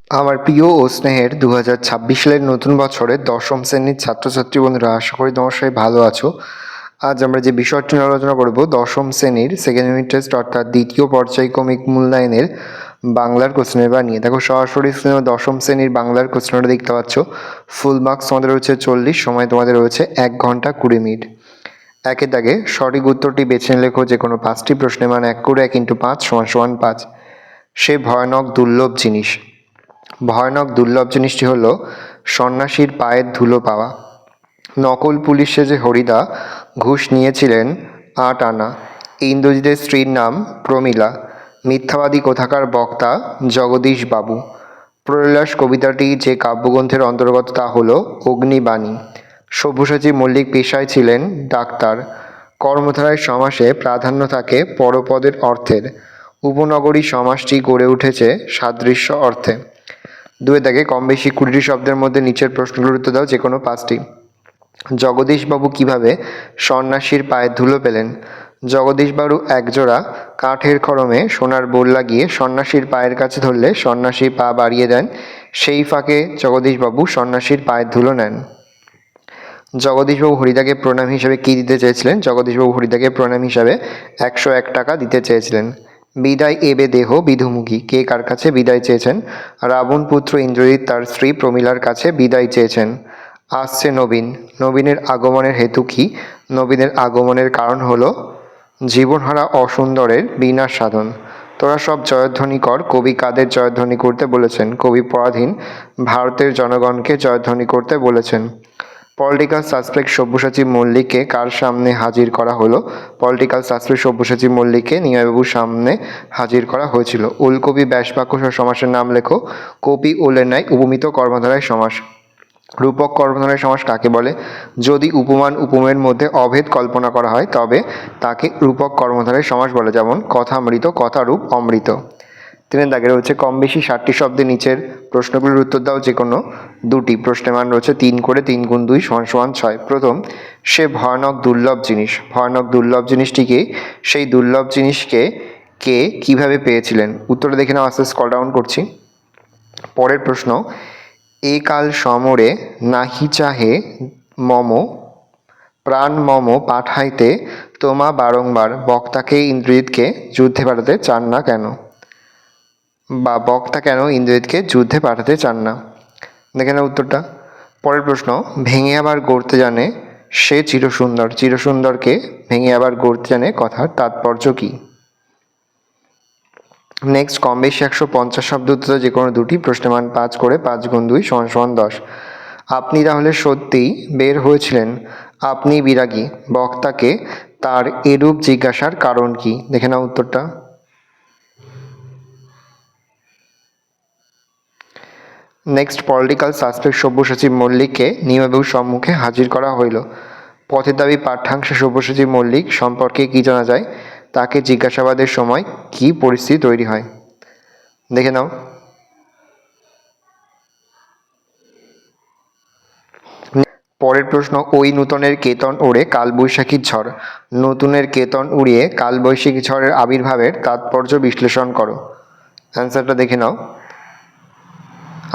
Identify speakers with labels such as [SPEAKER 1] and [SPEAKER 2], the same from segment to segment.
[SPEAKER 1] আমার প্রিয় ও স্নেহের 2026 সালের নতুন বছরের দশম শ্রেণীর ছাত্রছাত্রী বন্ধুরা, আশা করি তোমার সবাই ভালো আছো। আজ আমরা যে বিষয়টি নিয়ে আলোচনা করব, দশম শ্রেণীর সেকেন্ড ইউনিট টেস্ট অর্থাৎ দ্বিতীয় পর্যায়ক্রমিক মূল্যায়নের বাংলার কোশ্চেন পেপার নিয়ে। দেখো, সরাসরি দশম শ্রেণীর বাংলার কোশ্চেনটা দেখতে পাচ্ছ। ফুল মার্কস তোমাদের রয়েছে 40, সময় তোমাদের রয়েছে 1 ঘন্টা 20 মিনিট। একের দাগে সঠিক উত্তরটি বেছে লেখো যে কোনো 5টি প্রশ্নের মান 1 করে 1 × 5 = 5। সে ভয়ানক দুর্লভ জিনিস। ভয়ানক দুর্লভ জিনিসটি হলো সন্ন্যাসীর পায়ের ধুলো পাওয়া। নকল পুলিশ সেজে হরিদা ঘুষ নিয়েছিলেন 8 আনা। ইন্দ্রজিতের স্ত্রীর নাম প্রমীলা। মিথ্যাবাদী কোথাকার বক্তা জগদীশ বাবু। প্রলয়াস কবিতাটি যে কাব্যগ্রন্থের অন্তর্গত তা হল অগ্নিবাণী। সব্যসাচী মল্লিক পেশায় ছিলেন ডাক্তার। কর্মধারায় সমাসে প্রাধান্য থাকে পরপদের অর্থের। উপনগরী সমাসটি গড়ে উঠেছে সাদৃশ্য অর্থে। দুয়ে দাগে কম বেশি 20টি শব্দের মধ্যে নিচের প্রশ্নগুলোর উত্তর দাও যে কোনো 5টি। জগদীশবাবু কিভাবে সন্ন্যাসীর পায়ে ধুলো পেলেন? জগদীশবাবু একজোড়া কাঠের খড়মে সোনার বোল লাগিয়ে সন্ন্যাসীর পায়ের কাছে ধরলে সন্ন্যাসী পা বাড়িয়ে দেন। সেই ফাঁকে জগদীশবাবু সন্ন্যাসীর পায়ের ধুলো নেন। জগদীশবাবু হরিদাকে প্রণাম হিসাবে কী দিতে চেয়েছিলেন? জগদীশবাবু হরিদাকে প্রণাম হিসাবে 101 টাকা দিতে চেয়েছিলেন। বিদায় এবে দেহ বিধুমুখী। কে কার কাছে বিদায় চেয়েছেন? রাবণ পুত্র ইন্দ্রজিৎ তার স্ত্রী প্রমীলার কাছে বিদায় চেয়েছেন। আসছে নবীন। নবীনের আগমনের হেতু কি? নবীনের আগমনের কারণ হলো জীবনহারা অসুন্দরের বিনাশ সাধন। তোরা সব জয়ধ্বনি কর। কবি কাদের জয়ধ্বনি করতে বলেছেন? কবি পরাধীন ভারতের জনগণকে জয়ধ্বনি করতে বলেছেন। পলিটিক্যাল সাসপেক্ট সব্যসাচী মল্লিককে কার সামনে হাজির করা হলো? পলিটিক্যাল সাসপেক্ট সব্যসাচী মল্লিককে নিমাইবাবুর সামনে হাজির করা হয়েছিল। উলকবি ব্যাসবাক্য সমাসের নাম লেখো। কপি ওলের ন্যায় উপমিত কর্মধারায় সমাস। রূপক কর্মধারায় সমাস কাকে বলে? যদি উপমান উপমেয়ের মধ্যে অভেদ কল্পনা করা হয় তবে তাকে রূপক কর্মধারায় সমাস বলে, যেমন কথামৃত, কথারূপ, অমৃত। 3 দাগে রয়েছে কম বেশি 60টি শব্দের নিচের প্রশ্নগুলির উত্তর দাও যে কোনো 2টি। প্রশ্নের মান রয়েছে 3 করে 3 × 2 = 6। প্রথম, সে ভয়ানক দুর্লভ জিনিস। ভয়ানক দুর্লভ জিনিসটিকে, সেই দুর্লভ জিনিসকে কে কিভাবে পেয়েছিলেন? উত্তরটা দেখে নাও, আস্তে স্ক্রল ডাউন করছি। পরের প্রশ্ন, এ কাল সমরে নাহি চাহে মম প্রাণ মম পাঠাইতে তোমা বারংবার। বক্তাকে ইন্দ্রজিৎকে যুদ্ধে পাঠাতে চান না কেন? বা বক্তা কেন ইন্দ্রজিৎকে যুদ্ধে পাঠাতে চান না? দেখে নাও উত্তরটা। পরের প্রশ্ন, ভেঙে আবার গড়তে জানে সে চিরসুন্দর। চিরসুন্দরকে ভেঙে আবার গড়তে জানে কথার তাৎপর্য কী? নেক্সট, কম বেশি 150 শব্দ উত্তর যে কোনো 2টি। প্রশ্নের মান 5 করে 5 × 2 = 10। আপনি তাহলে সত্যিই বের হয়েছিলেন। আপনি বিরাগী। বক্তাকে তার এরূপ জিজ্ঞাসার কারণ কি? দেখে নাও উত্তরটা। নেক্সট, পলিটিক্যাল সাসপেক্ট সব্যসাচী মল্লিককে নিমাইবাবুর সম্মুখে হাজির করা হইল। পথের দাবি পাঠ্যাংশে সব্যসাচী মল্লিক সম্পর্কে কি জানা যায়? তাকে জিজ্ঞাসাবাদের সময় কি পরিস্থিতি তৈরি হয়? দেখে নাও। পরের প্রশ্ন, ওই নূতনের কেতন ওড়ে কালবৈশাখীর ঝড়। নতুনের কেতন উড়িয়ে কালবৈশাখী ঝড়ের আবির্ভাবের তাৎপর্য বিশ্লেষণ করো। অ্যান্সারটা দেখে নাও।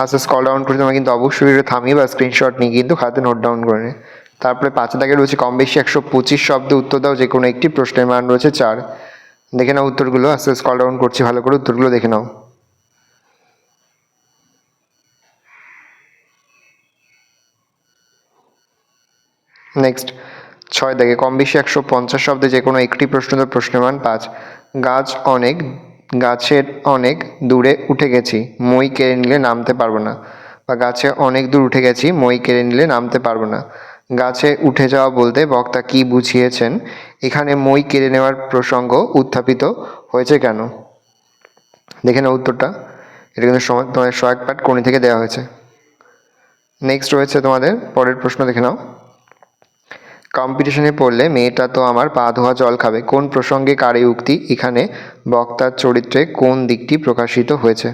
[SPEAKER 1] আচ্ছা, স্ক্রল ডাউন করে তোমরা কিন্তু অবশ্যই ভিডিও থামিয়ে বা স্ক্রিনশট নিয়ে কিন্তু খাতে নোট ডাউন করে নে। তারপরে 5 দাগে রয়েছে কম বেশি 125 শব্দে উত্তর দাও যে কোনো একটি। প্রশ্নের মান রয়েছে 4। দেখে নাও উত্তরগুলো। আস্তে স্ক্রল ডাউন করছি, ভালো করে উত্তরগুলো দেখে নাও। নেক্সট, 6 দাগে কম বেশি 150 শব্দে যে কোনো একটি প্রশ্ন। প্রশ্নের মান 5। গাছের অনেক দূরে উঠে গেছি, মই কেড়ে নিলে নামতে পারবো না। বা গাছে অনেক দূর উঠে গেছি, মই কেড়ে নিলে নামতে পারবো না। গাছে উঠে যাওয়া বলতে বক্তা কি বুঝিয়েছেন? এখানে মই কেড়ে নেওয়ার প্রসঙ্গ উত্থাপিত হয়েছে কেন? দেখে নাও উত্তরটা। এটা কিন্তু তোমাদের সহায়ক পাঠ কোণী থেকে দেওয়া হয়েছে। নেক্সট রয়েছে তোমাদের পরের প্রশ্ন, দেখে নাও। কম্পিটিশনে পড়লে মেয়েটা তো আমার পা ধোয়া জল খাবে। কোন প্রসঙ্গে কার এই উক্তি? এখানে বক্তার চরিত্রে কোন দিকটি প্রকাশিত হয়েছে?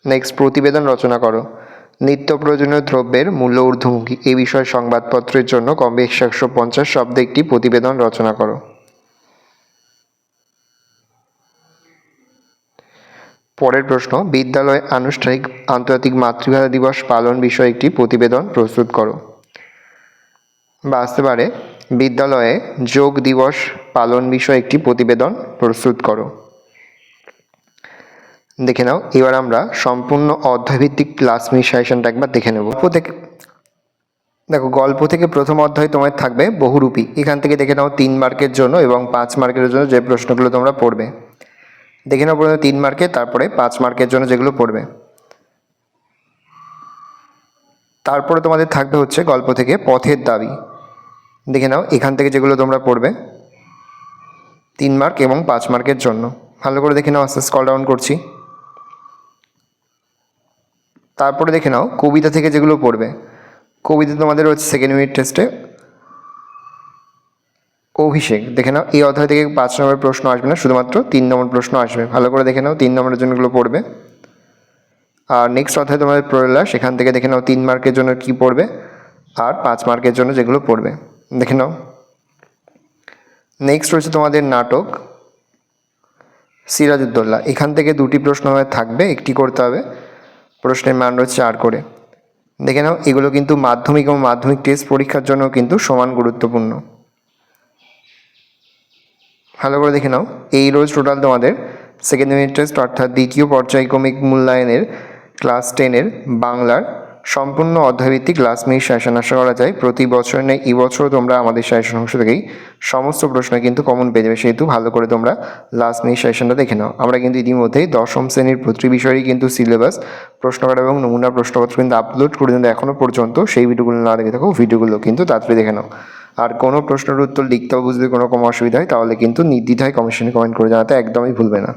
[SPEAKER 1] নেক্সট, প্রতিবেদন রচনা করো। নিত্য প্রয়োজনীয় দ্রব্যের মূল্য ঊর্ধ্বমুখী, এই বিষয়ে সংবাদপত্রের জন্য কম বেশি 150 শব্দে একটি প্রতিবেদন রচনা করো। পরের প্রশ্ন, বিদ্যালয়ে আনুষ্ঠানিক আন্তর্জাতিক মাতৃভাষা দিবস পালন বিষয়ে একটি প্রতিবেদন প্রস্তুত করো। বা আসতে পারে, বিদ্যালয়ে যোগ দিবস পালন বিষয়ে একটি প্রতিবেদন প্রস্তুত করো। দেখে নাও, এবার আমরা সম্পূর্ণ অধ্যায়ভিত্তিক ক্লাস সাজেশনটা একবার দেখে নেব। দেখো, গল্প থেকে প্রথম অধ্যায় তোমার থাকবে বহুরূপী। এখান থেকে দেখে নাও 3 মার্কের জন্য এবং 5 মার্কের জন্য যে প্রশ্নগুলো তোমরা পড়বে। দেখে নাও প্রথমে 3 মার্কের, তারপরে 5 মার্কের জন্য যেগুলো পড়বে। তারপরে তোমাদের থাকবে হচ্ছে গল্প থেকে পথের দাবি। দেখে নাও এখান থেকে যেগুলো তোমরা পড়বে 3 মার্ক এবং 5 মার্কের জন্য। ভালো করে দেখে নাও, আস্তে স্ক্রল ডাউন করছি। তারপরে দেখে নাও কবিতা থেকে যেগুলো পড়বে। কবিতা তোমাদের হচ্ছে সেকেন্ড ইউনিট টেস্টে অভিষেক। দেখে নাও এই অধ্যায় থেকে 5 নম্বর প্রশ্ন আসবে না, শুধুমাত্র 3 নম্বর প্রশ্ন আসবে। ভালো করে দেখে নাও 3 নম্বরের জন্যগুলো পড়বে। আর নেক্সট অধ্যায় তোমাদের প্রয়াস, সেখান থেকে দেখে নাও 3 মার্কের জন্য কি পড়বে আর 5 মার্কের জন্য যেগুলো পড়বে দেখে নাও। নেক্সট রয়েছে তোমাদের নাটক সিরাজউদ্দৌলা। এখান থেকে 2টি প্রশ্ন থাকবে, একটি করতে হবে। প্রশ্নের মান রয়েছে 4 করে। দেখে নাও এগুলো কিন্তু মাধ্যমিক এবং মাধ্যমিক টেস্ট পরীক্ষার জন্য কিন্তু সমান গুরুত্বপূর্ণ। ভালো করে দেখে নাও, এই রোজ টোটাল তোমাদের সেকেন্ড ইউনিট টেস্ট অর্থাৎ দ্বিতীয় পর্যায়ক্রমিক মূল্যায়নের ক্লাস 10-এর বাংলার সম্পূর্ণ অধ্যায়ভিত্তিক ক্লাস সেশন আশা করা যায় প্রতি বছর নেই এই বছরও তোমরা আমাদের সেশন অংশ থেকেই সমস্ত প্রশ্ন কিন্তু কমন পেয়ে যাবে। সেহেতু ভালো করে তোমরা লাস্ট সেশনটা দেখে নাও। আমরা কিন্তু ইতিমধ্যেই 10ম শ্রেণীর প্রতি বিষয়েই কিন্তু সিলেবাস, প্রশ্নকার এবং নমুনা প্রশ্নপত্র কিন্তু আপলোড করে দিন। এখনও পর্যন্ত সেই ভিডিওগুলো না দেখে থাকো, ভিডিওগুলো কিন্তু তাড়াতাড়ি দেখে নাও। আর কোনো প্রশ্নের উত্তর লিখতে বুঝতে কোনো অসুবিধা হয় তাহলে কিন্তু নির্দ্বিধায় কমেন্ট করে জানাতে একদমই ভুলবে না।